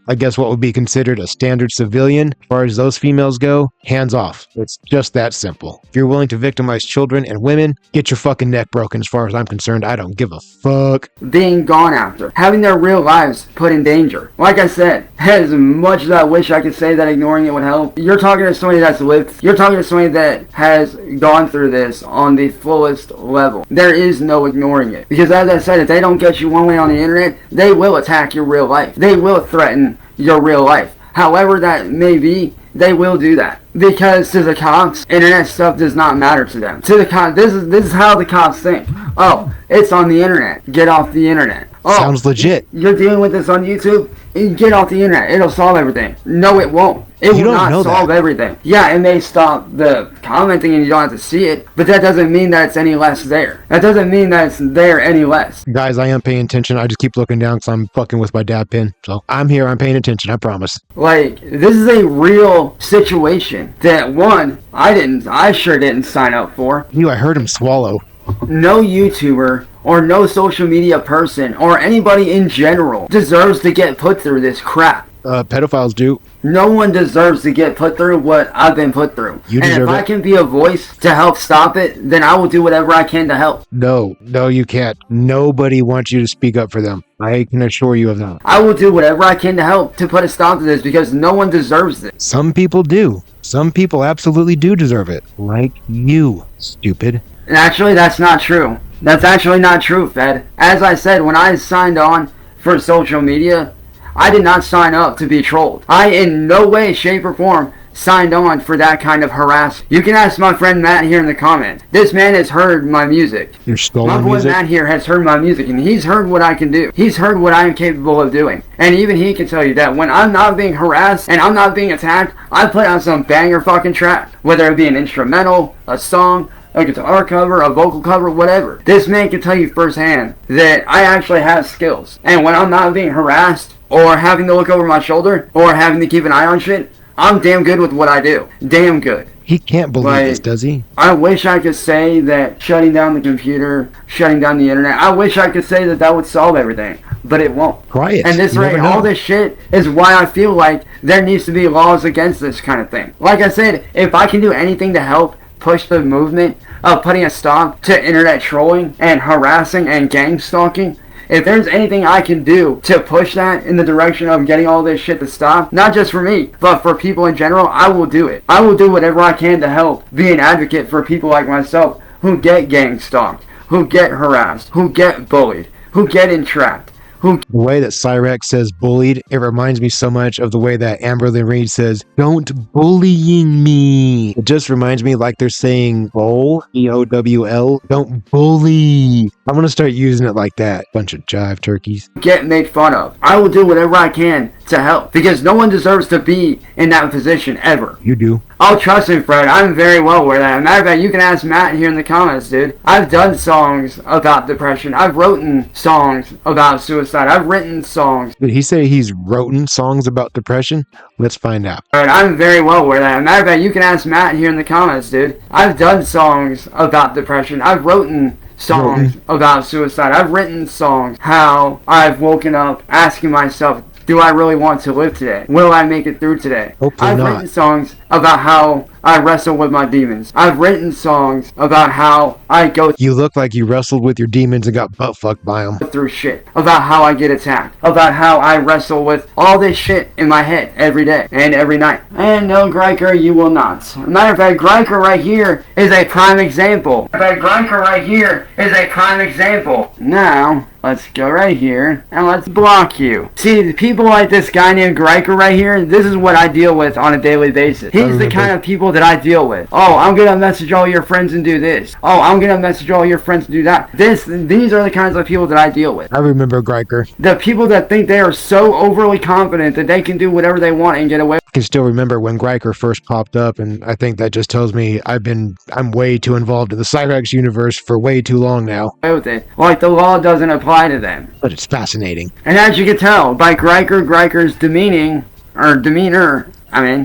B: I guess what would be considered a standard civilian, as far as those females go, hands off. It's just that simple. If you're willing to victimize children and women, get your fucking neck broken. As far as I'm concerned, I don't give a fuck.
A: Being gone after, having their real lives put in danger. Like I said, as much as I wish I could say that ignoring it would help, you're talking to somebody that's lived, you're talking to somebody that has gone through this on the fullest level. There is no ignoring it. Because as I said, if they don't get you one way on the internet, they will attack your real life. They will threaten your real life. However that may be, they will do that. Because to the cops, internet stuff does not matter to them. To the cops, this is how the cops think. Oh, it's on the internet. Get off the internet. Oh,
B: sounds legit.
A: You're dealing with this on YouTube? Get off the internet. It'll solve everything. No, it won't. It will not solve everything. Yeah, it may stop the commenting and you don't have to see it, but that doesn't mean that it's any less there. That doesn't mean that it's there any less.
B: Guys, I am paying attention. I just keep looking down because I'm fucking with my dab pen. So I'm here. I'm paying attention. I promise.
A: Like, this is a real situation that, one, I sure didn't sign up for.
B: I heard him swallow.
A: No YouTuber or no social media person or anybody in general deserves to get put through this crap.
B: Pedophiles do.
A: No one deserves to get put through what I've been put through.
B: You
A: and if I can be a voice to help stop it, then I will do whatever I can to help.
B: No, you can't. Nobody wants you to speak up for them. I can assure you of that.
A: I will do whatever I can to help to put a stop to this because no one deserves this.
B: Some people do. Some people absolutely do deserve it. Like you, stupid.
A: And actually, that's not true. That's actually not true, Fed. As I said, when I signed on for social media, I did not sign up to be trolled. I in no way, shape, or form signed on for that kind of harassment. You can ask my friend Matt here in the comments. This man has heard my music.
B: Your stolen
A: music? My boy Matt here has heard my music, and he's heard what I can do. He's heard what I am capable of doing. And even he can tell you that when I'm not being harassed and I'm not being attacked, I put out some banger fucking track. Whether it be an instrumental, a song, a guitar cover, a vocal cover, whatever. This man can tell you firsthand that I actually have skills. And when I'm not being harassed, or having to look over my shoulder, or having to keep an eye on shit, I'm damn good with what I do. Damn good.
B: He can't believe this, does he?
A: I wish I could say that shutting down the computer, shutting down the internet, I wish I could say that that would solve everything. But it won't.
B: Try it.
A: And this rate, all this shit is why I feel like there needs to be laws against this kind of thing. Like I said, if I can do anything to help push the movement of putting a stop to internet trolling and harassing and gang stalking, If there's anything I can do to push that in the direction of getting all this shit to stop, not just for me, but for people in general, I will do it. I will do whatever I can to help be an advocate for people like myself who get gang stalked, who get harassed, who get bullied, who get entrapped.
B: The way that Cyraxx says bullied, it reminds me so much of the way that Amberly Reed says, "Don't bullying me." It just reminds me like they're saying bowl, B-O-W-L, don't bully. I'm gonna start using it like that. Bunch of jive turkeys.
A: Get made fun of. I will do whatever I can to help, because no one deserves to be in that position ever.
B: You do.
A: Oh, trust me, Fred, I'm very well aware of that. Matter of fact, you can ask Matt here in the comments, dude. I've done songs about depression. I've written songs about suicide. I've written songs.
B: Did he say he's written songs about depression? Let's find out.
A: Fred, I'm very well aware of that. Matter of fact, you can ask Matt here in the comments, dude. I've done songs about depression. I've written songs about suicide. I've written songs how I've woken up asking myself, do I really want to live today? Will I make it through today?
B: Hopefully
A: I've
B: not.
A: written songs about how I wrestle with my demons. I've written songs about how I go
B: You look like you wrestled with your demons and got butt fucked by them.
A: through shit, about how I get attacked, about how I wrestle with all this shit in my head every day and every night. And no, Greiker, you will not. Matter of fact, Greiker right here is a prime example. Now, let's go right here and let's block you. See, the people like this guy named Greiker right here, this is what I deal with on a daily basis. He's the kind of people that I deal with. Oh, I'm gonna message all your friends and do this. Oh, I'm gonna message all your friends and do that. These are the kinds of people that I deal with.
B: I remember Greiker.
A: The people that think they are so overly confident that they can do whatever they want and get away
B: I can still remember when Greiker first popped up, and I think that just tells me I'm way too involved in the Cyraxx universe for way too long now.
A: with it. Like the law doesn't apply to them.
B: But it's fascinating.
A: And as you can tell by Greiker's demeanor,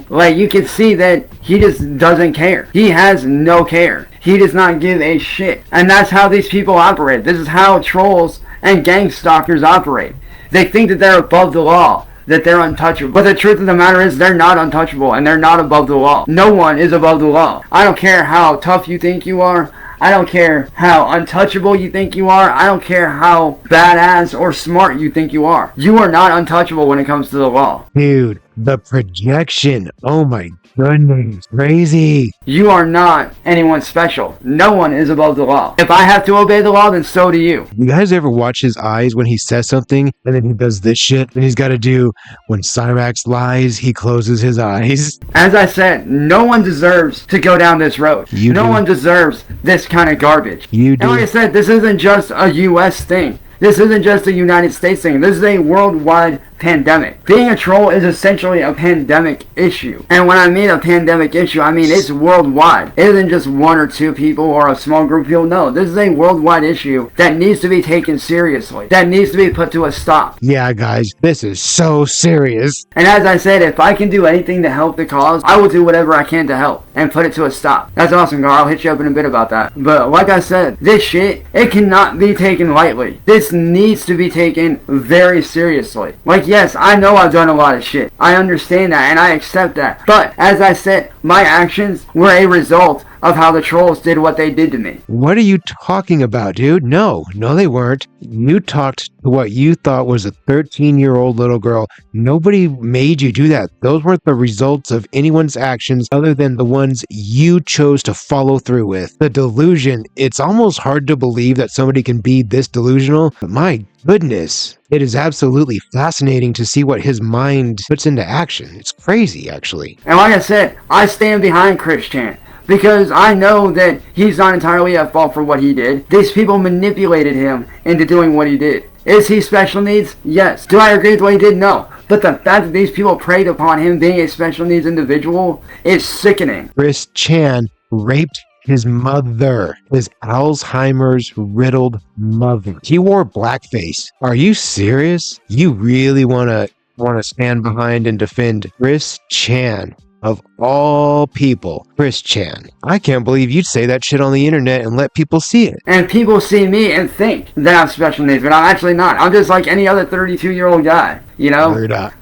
A: like you can see that he just doesn't care. He has no care. He does not give a shit. And that's how these people operate. This is how trolls and gang stalkers operate. They think that they're above the law, that they're untouchable. But the truth of the matter is they're not untouchable and they're not above the law. No one is above the law. I don't care how tough you think you are. I don't care how untouchable you think you are. I don't care how badass or smart you think you are. You are not untouchable when it comes to the law.
B: Dude, the projection. Oh my goodness. Crazy.
A: You are not anyone special. No one is above the law. If I have to obey the law, then so do you.
B: You guys ever watch his eyes when he says something and then he does this shit? And he's got to do, when Cyraxx lies, he closes his eyes.
A: As I said, no one deserves to go down this road. No one deserves this kind of garbage.
B: You do.
A: And like I said, this isn't just a U.S. thing. This isn't just a United States thing. This is a worldwide pandemic. Being a troll is essentially a pandemic issue. And when I mean a pandemic issue, I mean it's worldwide. It isn't just one or two people or a small group of people. No, this is a worldwide issue that needs to be taken seriously. That needs to be put to a stop.
B: Yeah, guys, this is so serious.
A: And as I said, if I can do anything to help the cause, I will do whatever I can to help and put it to a stop. That's awesome, Gar. I'll hit you up in a bit about that. But like I said, this shit, it cannot be taken lightly. This needs to be taken very seriously. Like, yes, I know I've done a lot of shit. I understand that and I accept that. But as I said, my actions were a result of how the trolls did what they did to me.
B: What are you talking about, dude? No, they weren't. You talked to what you thought was a 13-year-old little girl. Nobody made you do that. Those weren't the results of anyone's actions other than the ones you chose to follow through with. The delusion, it's almost hard to believe that somebody can be this delusional, but my goodness, it is absolutely fascinating to see what his mind puts into action. It's crazy, actually.
A: And like I said, I stand behind Chris Chan. Because I know that he's not entirely at fault for what he did. These people manipulated him into doing what he did. Is he special needs? Yes. Do I agree with what he did? No. But the fact that these people preyed upon him being a special needs individual is sickening.
B: Chris Chan raped his mother, his Alzheimer's riddled mother. He wore blackface. Are you serious? You really want to stand behind and defend Chris Chan? Of all people, Chris Chan. I can't believe you'd say that shit on the internet and let people see it.
A: And people see me and think that I'm special needs, but I'm actually not. I'm just like any other 32-year-old guy, you know?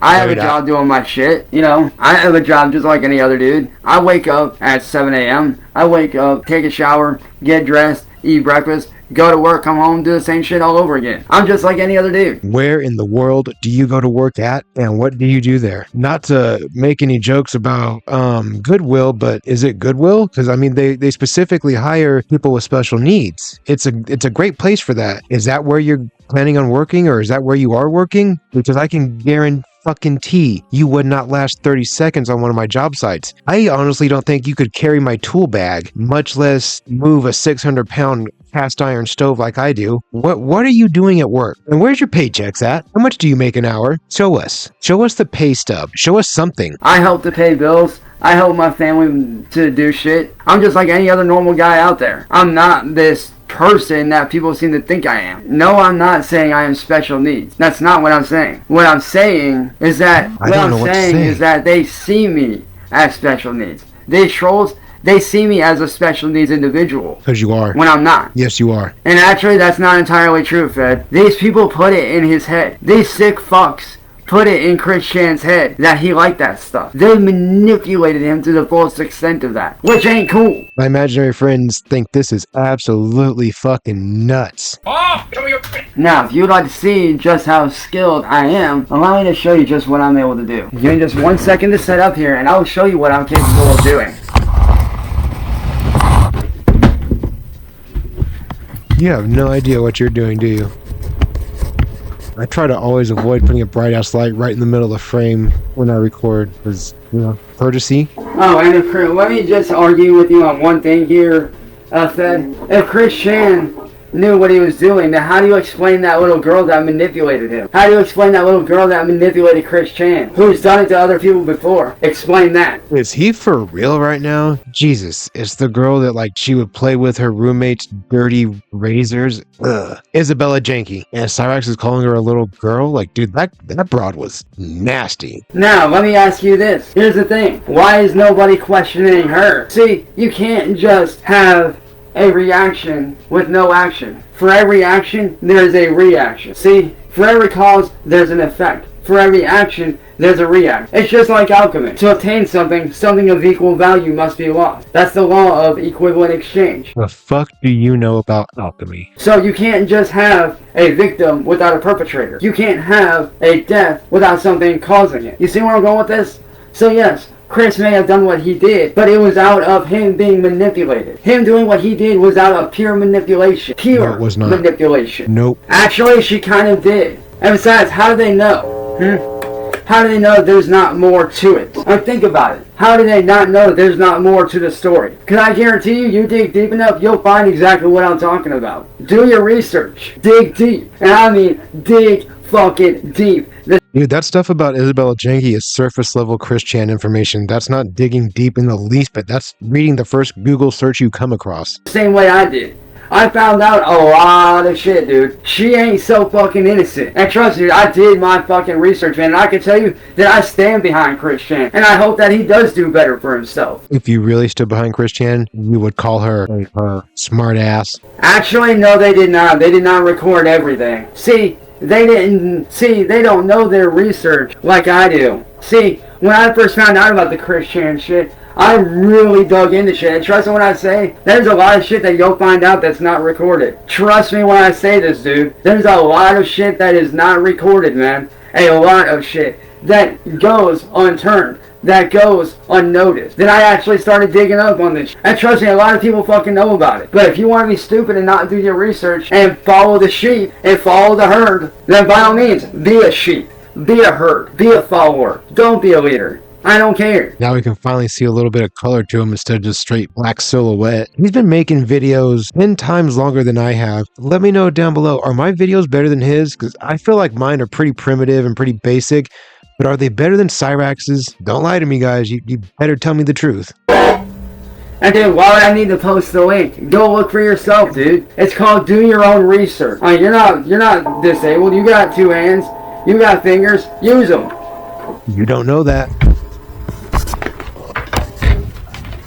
A: I have a job doing my shit, you know? I have a job just like any other dude. I wake up at 7 a.m. I wake up, take a shower, get dressed, eat breakfast, go to work, come home, do the same shit all over again. I'm just like any other dude.
B: Where in the world do you go to work at, and what do you do there? Not to make any jokes about Goodwill, but is it Goodwill? Because I mean, they specifically hire people with special needs. It's a great place for that. Is that where you're planning on working, or is that where you are working? Because I can guarantee you would not last 30 seconds on one of my job sites. I honestly don't think you could carry my tool bag, much less move a 600-pound cast iron stove like I do. What are you doing at work? And where's your paychecks at? How much do you make an hour? Show us the pay stub. Show us something.
A: I help to pay bills. I help my family to do shit. I'm just like any other normal guy out there. I'm not this person that people seem to think I am. No, I'm not saying I am special needs. That's not what I'm saying. What I'm saying is that they see me as special needs. These trolls, they see me as a special needs individual.
B: Because you are.
A: When I'm not.
B: Yes, you are.
A: And actually, that's not entirely true, Fed. These people put it in his head. These sick fucks put it in Chris Chan's head that he liked that stuff. They manipulated him to the fullest extent of that, which ain't cool.
B: My imaginary friends think this is absolutely fucking nuts.
A: Now, if you'd like to see just how skilled I am, allow me to show you just what I'm able to do. Give me just 1 second to set up here, and I'll show you what I'm capable of doing.
B: You have no idea what you're doing, do you? I try to always avoid putting a bright-ass light right in the middle of the frame when I record, because, courtesy.
A: Oh, and let me just argue with you on one thing here, Fed. If Chris Chan knew what he was doing, then how do you explain that little girl that manipulated him? How do you explain that little girl that manipulated Chris Chan, who's done it to other people before? Explain that.
B: Is he for real right now? Jesus, it's the girl that, she would play with her roommate's dirty razors. Ugh. Isabella Janke. And Cyraxx is calling her a little girl? Dude, that broad was nasty.
A: Now, let me ask you this. Here's the thing. Why is nobody questioning her? See, you can't just have a reaction with no action. For every action, there's a reaction. See, for every cause, there's an effect. For every action, there's a reaction. It's just like alchemy. To obtain something of equal value must be lost. That's the law of equivalent exchange.
B: The fuck do you know about alchemy?
A: So you can't just have a victim without a perpetrator. You can't have a death without something causing it. You see where I'm going with this? So yes, Chris may have done what he did, but it was out of him being manipulated. Him doing what he did was out of pure manipulation.
B: No, it was not.
A: Manipulation.
B: Nope.
A: Actually, she kind of did. And besides, how do they know? How do they know there's not more to it? Think about it. How do they not know there's not more to the story? Because I guarantee you dig deep enough, you'll find exactly what I'm talking about. Do your research. Dig deep. And I mean, dig fucking deep.
B: Dude, that stuff about Isabella Janke is surface level Chris Chan information. That's not digging deep in the least bit. That's reading the first Google search you come across.
A: Same way I did. I found out a lot of shit, dude. She ain't so fucking innocent. And trust me, I did my fucking research, man. And I can tell you that I stand behind Chris Chan. And I hope that he does do better for himself.
B: If you really stood behind Chris Chan, you would call her a smart ass.
A: Actually, no, they did not. They did not record everything. See, they don't know their research like I do. See, when I first found out about the Chris Chan shit, I really dug into shit. And trust me when I say, there's a lot of shit that you'll find out that's not recorded. Trust me when I say this, dude. There's a lot of shit that is not recorded, man. A lot of shit that goes unturned, that goes unnoticed. Then I actually started digging up on this. And trust me, a lot of people fucking know about it. But if you want to be stupid and not do your research and follow the sheep and follow the herd, then by all means, be a sheep, be a herd, be a follower. Don't be a leader. I don't care.
B: Now we can finally see a little bit of color to him instead of just straight black silhouette. He's been making videos 10 times longer than I have. Let me know down below, are my videos better than his? Because I feel like mine are pretty primitive and pretty basic. But are they better than Cyraxx's? Don't lie to me, guys. You better tell me the truth.
A: And dude, why would I need to post the link? Go look for yourself, dude. It's called do your own research. You're not disabled. You got 2 hands. You got fingers. Use them.
B: You don't know that.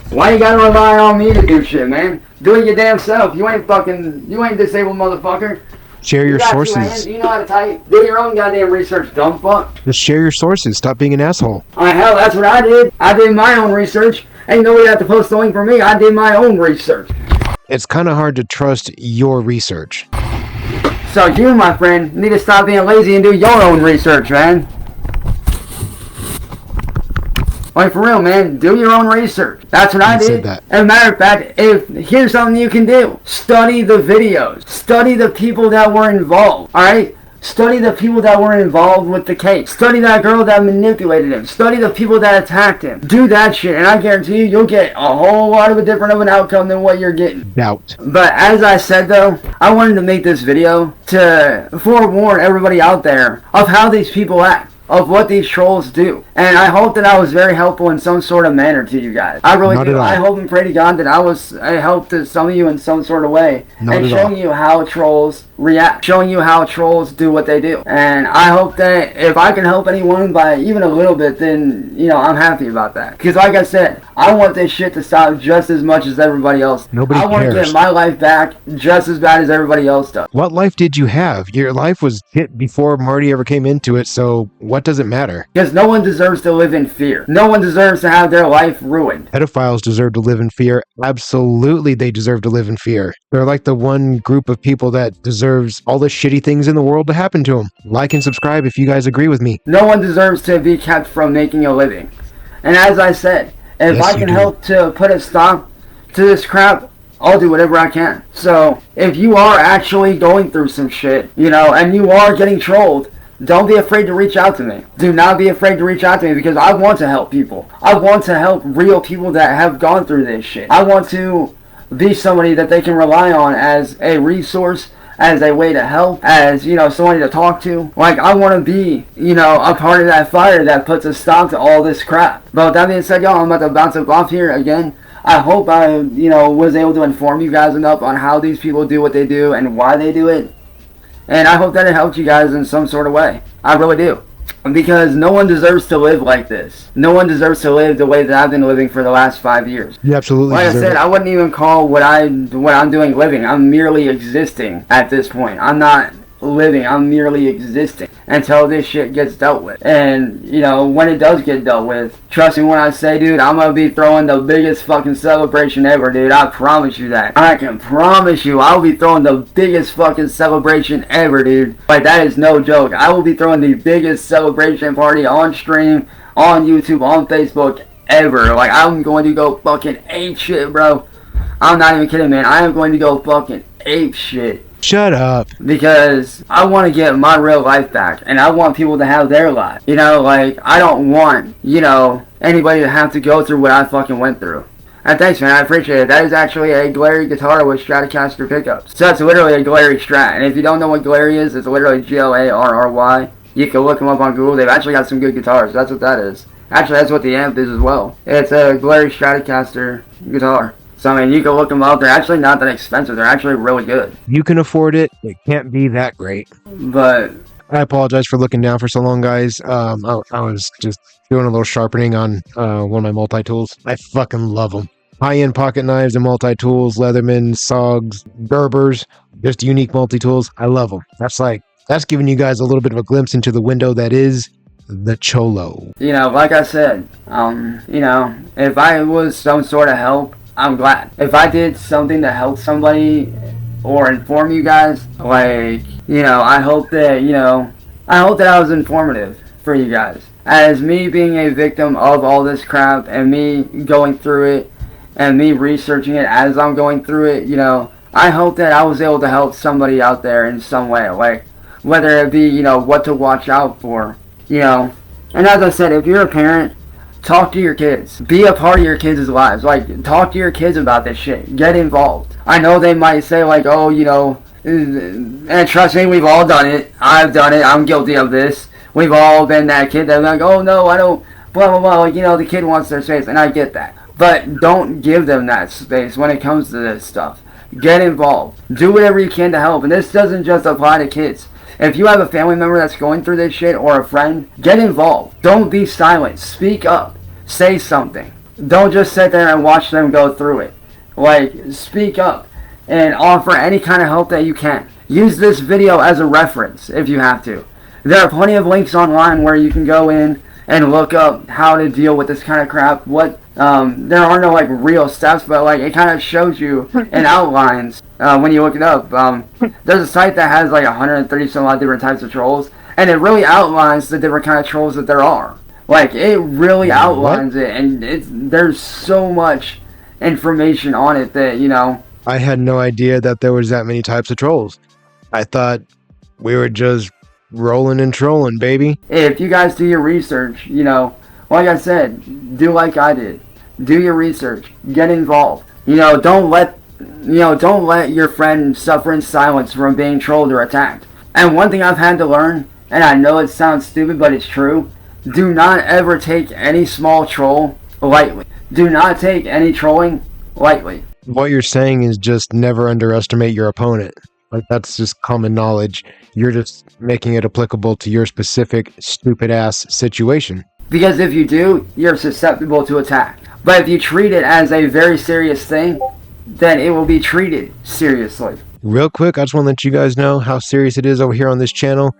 A: Why you gotta rely on me to do shit, man? Do it your damn self. You ain't disabled, motherfucker.
B: Share your sources.
A: 2 hands. You know how to type. Do your own goddamn research, dumb fuck.
B: Just share your sources. Stop being an asshole.
A: Hell, that's what I did. I did my own research. Ain't nobody had to post the link for me. I did my own research.
B: it's kind of hard to trust your research.
A: So you, my friend, need to stop being lazy and do your own research, man. Like, for real, man, do your own research. That's what I did. As a matter of fact, here's something you can do. Study the videos. Study the people that were involved, alright? Study the people that were involved with the case. Study that girl that manipulated him. Study the people that attacked him. Do that shit, and I guarantee you, you'll get a whole lot of a different of an outcome than what you're getting.
B: Doubt.
A: But as I said, though, I wanted to make this video to forewarn everybody out there of how these people act, of what these trolls do. And I hope that I was very helpful in some sort of manner to you guys. I really do. I hope and pray to God that I helped to some of you in some sort of way. And showing you how trolls react. Showing you how trolls do what they do. And I hope that if I can help anyone by even a little bit, then, you know, I'm happy about that. Because like I said, I want this shit to stop just as much as everybody else.
B: Nobody cares.
A: I want to get my life back just as bad as everybody else does.
B: What life did you have? Your life was hit before Marty ever came into it, so what does it matter?
A: Because no one deserves to live in fear. No one deserves to have their life ruined.
B: Pedophiles deserve to live in fear. Absolutely, they deserve to live in fear. They're like the one group of people that deserves all the shitty things in the world to happen to them. Like and subscribe if you guys agree with me.
A: No one deserves to be kept from making a living. And as I said, if I can help to put a stop to this crap, I'll do whatever I can. So, if you are actually going through some shit, you know, and you are getting trolled, don't be afraid to reach out to me. Do not be afraid to reach out to me, because I want to help people. I want to help real people that have gone through this shit. I want to be somebody that they can rely on as a resource, as a way to help, as, you know, somebody to talk to. Like, I want to be, you know, a part of that fire that puts a stop to all this crap. But with that being said, y'all, I'm about to bounce up off here again. I hope I, you know, was able to inform you guys enough on how these people do what they do and why they do it. And I hope that it helped you guys in some sort of way. I really do. Because no one deserves to live like this. No one deserves to live the way that I've been living for the last 5 years.
B: You absolutely
A: Like I said, I wouldn't even call what I'm doing living. I'm merely existing at this point. I'm not living. I'm merely existing until this shit gets dealt with. And, you know, when it does get dealt with, trust me when I say, dude, I'm gonna be throwing the biggest fucking celebration ever, dude. I promise you that. I can promise you I'll be throwing the biggest fucking celebration ever, dude. Like, that is no joke. I will be throwing the biggest celebration party on stream, on YouTube, on Facebook ever. Like, I'm going to go fucking ape shit, bro. I'm not even kidding, man. I am going to go fucking ape shit.
B: Shut up.
A: Because I want to get my real life back. And I want people to have their life. You know, like, I don't want, you know, anybody to have to go through what I fucking went through. And thanks, man. I appreciate it. That is actually a Glary guitar with Stratocaster pickups. So that's literally a Glary Strat. And if you don't know what Glary is, it's literally G-L-A-R-R-Y. You can look them up on Google. They've actually got some good guitars. That's what that is. Actually, that's what the amp is as well. It's a Glary Stratocaster guitar. So, I mean, you can look them up. They're actually not that expensive. They're actually really good.
B: You can afford it. It can't be that great.
A: But
B: I apologize for looking down for so long, guys. I was just doing a little sharpening on one of my multi-tools. I fucking love them. High-end pocket knives and multi-tools, Leatherman, Sogs, Gerbers, just unique multi-tools. I love them. That's giving you guys a little bit of a glimpse into the window that is the Cholo.
A: You know, like I said, you know, if I was some sort of help, I'm glad. If I did something to help somebody or inform you guys, like, you know, I hope that, you know, I hope that I was informative for you guys. As me being a victim of all this crap and me going through it and me researching it as I'm going through it, you know, I hope that I was able to help somebody out there in some way. Like, whether it be, you know, what to watch out for, you know. And as I said, if you're a parent, talk to your kids. Be a part of your kids' lives. Like, talk to your kids about this shit. Get involved. I know they might say, like, oh, you know, and trust me, we've all done it. I've done it. I'm guilty of this. We've all been that kid that's like, oh, no, I don't, blah, blah, blah. Like, you know, the kid wants their space, and I get that. But don't give them that space when it comes to this stuff. Get involved. Do whatever you can to help. And this doesn't just apply to kids. If you have a family member that's going through this shit or a friend, get involved. Don't be silent. Speak up. Say something. Don't just sit there and watch them go through it. Like, speak up and offer any kind of help that you can. Use this video as a reference if you have to. There are plenty of links online where you can go in and look up how to deal with this kind of crap, what There are no like real steps, but like it kind of shows you in outlines when you look it up. There's a site that has like 130 some odd different types of trolls, and it really outlines the different kind of trolls that there are. Like it really outlines it, and there's so much information on it that, you know.
B: I had no idea that there was that many types of trolls. I thought we were just rolling and trolling, baby.
A: If you guys do your research, you know, like I said, do like I did. Do your research. Get involved. You know, don't let your friend suffer in silence from being trolled or attacked. And one thing I've had to learn, and I know it sounds stupid, but it's true, do not ever take any small troll lightly. Do not take any trolling lightly.
B: What you're saying is just never underestimate your opponent. Like, that's just common knowledge. You're just making it applicable to your specific stupid-ass situation.
A: Because if you do, you're susceptible to attack. But if you treat it as a very serious thing, then it will be treated seriously.
B: Real quick, I just want to let you guys know how serious it is over here on this channel.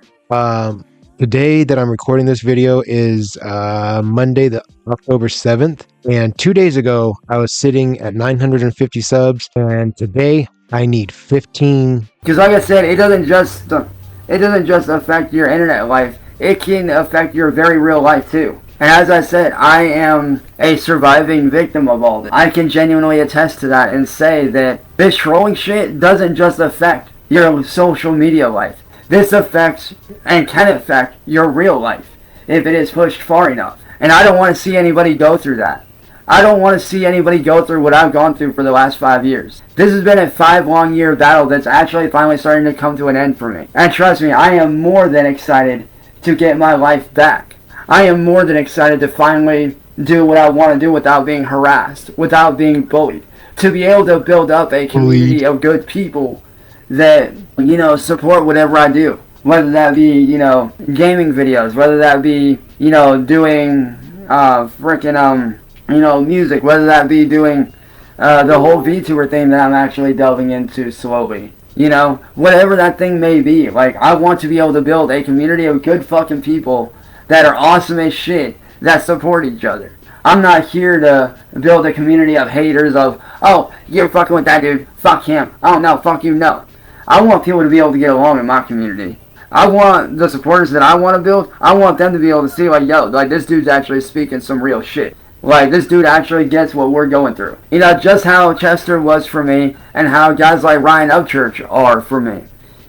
B: Today that I'm recording this video is Monday, October 7th. And 2 days ago, I was sitting at 950 subs. And today, I need 15.
A: Because like I said, it doesn't just affect your internet life. It can affect your very real life too. And as I said, I am a surviving victim of all this. I can genuinely attest to that and say that this trolling shit doesn't just affect your social media life. This affects and can affect your real life if it is pushed far enough. And I don't want to see anybody go through that. I don't want to see anybody go through what I've gone through for the last 5 years. This has been a 5 long year battle that's actually finally starting to come to an end for me. And trust me, I am more than excited to get my life back. I am more than excited to finally do what I want to do without being harassed, without being bullied. To be able to build up a community of good people that, you know, support whatever I do. Whether that be, you know, gaming videos, whether that be, you know, doing music, whether that be doing the whole VTuber thing that I'm actually delving into slowly. You know, whatever that thing may be. Like, I want to be able to build a community of good fucking people that are awesome as shit, that support each other. I'm not here to build a community of haters of, oh, you're fucking with that dude, fuck him, oh no, fuck you, no. I want people to be able to get along in my community. I want the supporters that I want to build, I want them to be able to see, like, yo, like, this dude's actually speaking some real shit. Like, this dude actually gets what we're going through. You know, just how Chester was for me, and how guys like Ryan Upchurch are for me.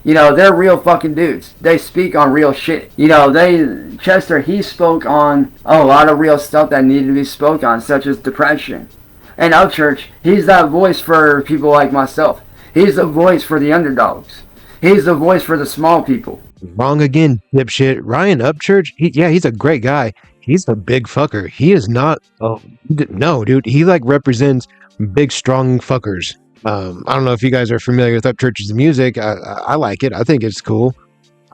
A: You know, they're real fucking dudes. They speak on real shit. You know, Chester, he spoke on a lot of real stuff that needed to be spoke on, such as depression. And Upchurch, he's that voice for people like myself. He's the voice for the underdogs. He's the voice for the small people.
B: Wrong again, dipshit. Ryan Upchurch, he's a great guy. He's a big fucker. He is not, no, dude. He, like, represents big, strong fuckers. I don't know if you guys are familiar with Upchurch's music. I like it. I think it's cool.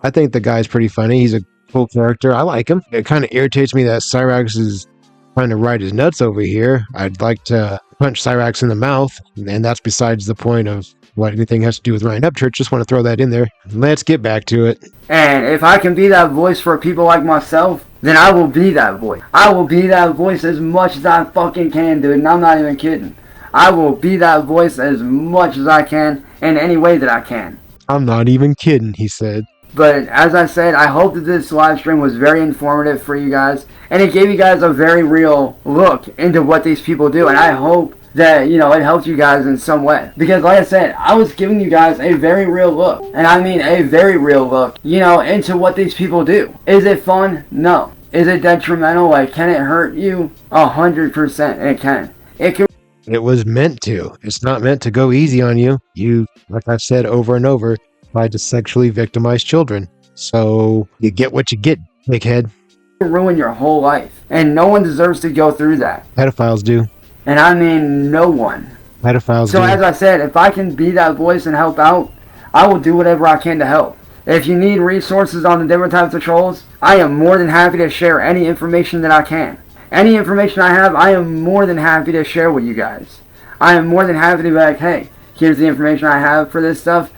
B: I think the guy's pretty funny. He's a cool character. I like him. It kind of irritates me that Cyraxx is trying to ride his nuts over here. I'd like to punch Cyraxx in the mouth, and that's besides the point of what anything has to do with Ryan Upchurch. Just want to throw that in there. Let's get back to it.
A: And if I can be that voice for people like myself, then I will be that voice. I will be that voice as much as I fucking can, dude, and I'm not even kidding. I will be that voice as much as I can in any way that I can.
B: I'm not even kidding, he said.
A: But as I said, I hope that this live stream was very informative for you guys. And it gave you guys a very real look into what these people do. And I hope that, you know, it helped you guys in some way. Because like I said, I was giving you guys a very real look. And I mean a very real look, you know, into what these people do. Is it fun? No. Is it detrimental? Like, can it hurt you? 100% it can. It can.
B: It was meant to. It's not meant to go easy on you. You, like I've said over and over, tried to sexually victimize children. So you get what you get, dickhead.
A: Ruin your whole life. And no one deserves to go through that.
B: Pedophiles do.
A: And I mean no one.
B: Pedophiles do.
A: So as I said, if I can be that voice and help out, I will do whatever I can to help. If you need resources on the different types of trolls, I am more than happy to share any information that I can. Any information I have, I am more than happy to share with you guys. I am more than happy to be like, hey, here's the information I have for this stuff.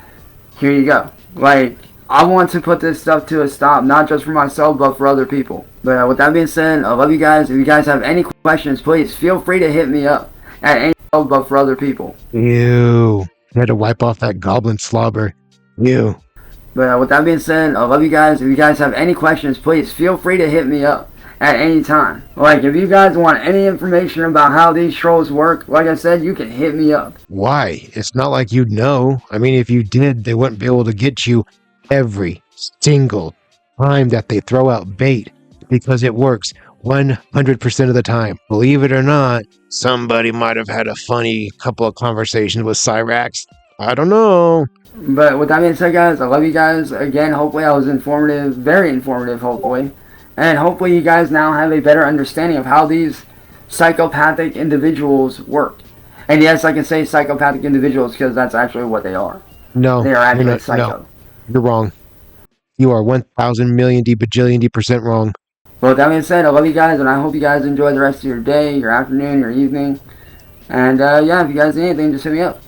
A: Here you go. Like, I want to put this stuff to a stop, not just for myself, but for other people. But with that being said, I love you guys. If you guys have any questions, please feel free to hit me up at any but for other people.
B: Ew. I had to wipe off that goblin slobber. Ew.
A: But with that being said, I love you guys. If you guys have any questions, please feel free to hit me up at any time. Like, if you guys want any information about how these trolls work, like I said, you can hit me up.
B: Why? It's not like you'd know. I mean, if you did, they wouldn't be able to get you every single time that they throw out bait, because it works 100% of the time. Believe it or not, somebody might have had a funny couple of conversations with Cyraxx. I don't know.
A: But with that being said, guys, I love you guys. Again, hopefully I was informative, very informative, hopefully. And hopefully you guys now have a better understanding of how these psychopathic individuals work. And yes, I can say psychopathic individuals because that's actually what they are.
B: No.
A: They are actually
B: not,
A: psycho.
B: No, you're wrong. You are 1,000 million bajillion% wrong.
A: Well, with that being said, I love you guys, and I hope you guys enjoy the rest of your day, your afternoon, your evening. And yeah, if you guys need anything, just hit me up.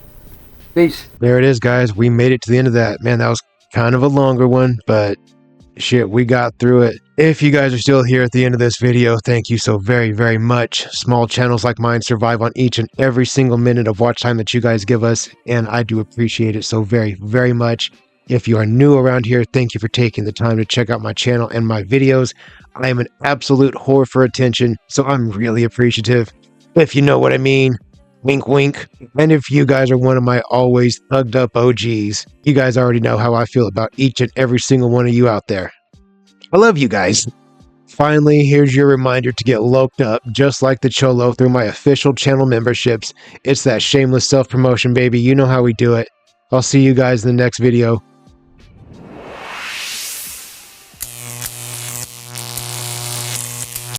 A: Peace.
B: There it is, guys. We made it to the end of that. Man, that was kind of a longer one, but shit, we got through it. If you guys are still here at the end of this video, thank you so very, very much. Small channels like mine survive on each and every single minute of watch time that you guys give us, and I do appreciate it so very, very much. If you are new around here, thank you for taking the time to check out my channel and my videos. I am an absolute whore for attention, so I'm really appreciative, if you know what I mean. Wink, wink. And if you guys are one of my always thugged up OGs, you guys already know how I feel about each and every single one of you out there. I love you guys. Finally, here's your reminder to get loked up, just like the Cholo, through my official channel memberships. It's that shameless self-promotion, baby. You know how we do it. I'll see you guys in the next video.